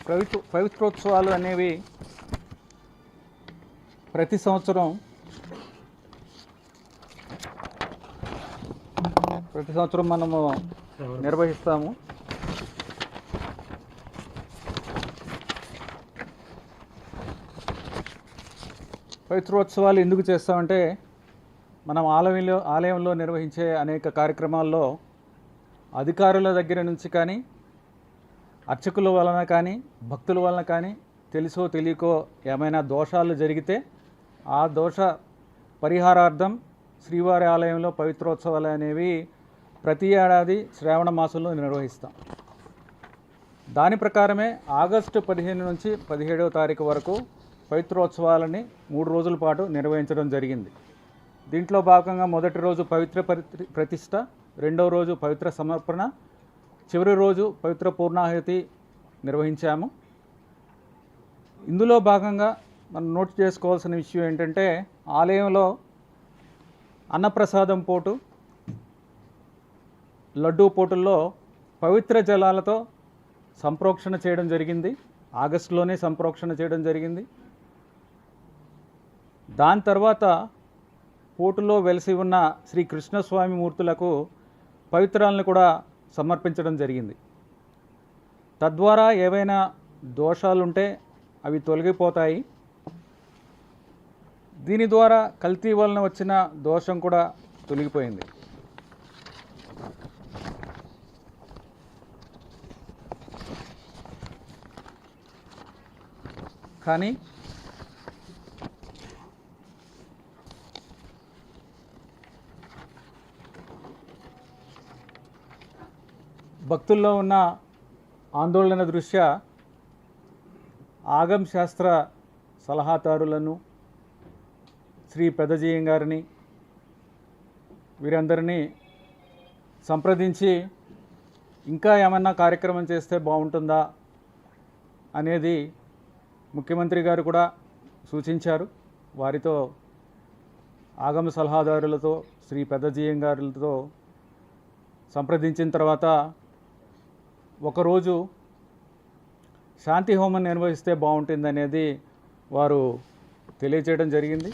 పవిత్రోత్సవాలు అనేవి ప్రతి సంవత్సరం మనము నిర్వహిస్తాము. పవిత్రోత్సవాలు ఎందుకు చేస్తామంటే మనం ఆలయంలో నిర్వహించే అనేక కార్యక్రమాల్లో అధికారుల దగ్గర నుంచి కానీ, అర్చకుల వలన కానీ, భక్తుల వలన కానీ తెలుసో తెలియకో ఏమైనా దోషాలు జరిగితే ఆ దోష పరిహారార్థం శ్రీవారి ఆలయంలో పవిత్రోత్సవాలు అనేవి ప్రతి ఏడాది శ్రావణ మాసంలో నిర్వహిస్తాం. దాని ప్రకారమే ఆగస్టు 15 నుంచి 17వ తారీఖు వరకు పవిత్రోత్సవాలని 3 రోజుల పాటు నిర్వహించడం జరిగింది. దీంట్లో భాగంగా మొదటి రోజు పవిత్ర ప్రతిష్ట, రెండవ రోజు పవిత్ర సమర్పణ, చివరి రోజు పవిత్ర పూర్ణాహుతి నిర్వహించాము. ఇందులో భాగంగా మనం నోట్ చేసుకోవాల్సిన విషయం ఏంటంటే ఆలయంలో అన్నప్రసాదం పోటు, లడ్డూ పోటుల్లో పవిత్ర జలాలతో సంప్రోక్షణ చేయడం జరిగింది. ఆగస్టులోనే సంప్రోక్షణ చేయడం జరిగింది. దాని తర్వాత పోటులో వెలిసి ఉన్న శ్రీ కృష్ణస్వామి మూర్తులకు పవిత్రాలను కూడా సమర్పించడం జరిగింది. తద్వారా ఏవైనా దోషాలుంటే అవి తొలగిపోతాయి. దీని ద్వారా కల్తీ వలన వచ్చిన దోషం కూడా తొలగిపోయింది. కానీ భక్తుల్లో ఉన్న ఆందోళన దృష్ట్యా ఆగమ శాస్త్ర సలహాదారులను, శ్రీ పెదజీయం గారిని, వీరందరినీ సంప్రదించి ఇంకా ఏమన్నా కార్యక్రమం చేస్తే బాగుంటుందా అనేది ముఖ్యమంత్రి గారు కూడా సూచించారు. వారితో ఆగమ సలహాదారులతో, శ్రీ పెదజీయం గారులతో సంప్రదించిన తర్వాత ఒకరోజు శాంతి హోమం నిర్వహిస్తే బాగుంటుంది అనేది వారు తెలియజేయడం జరిగింది.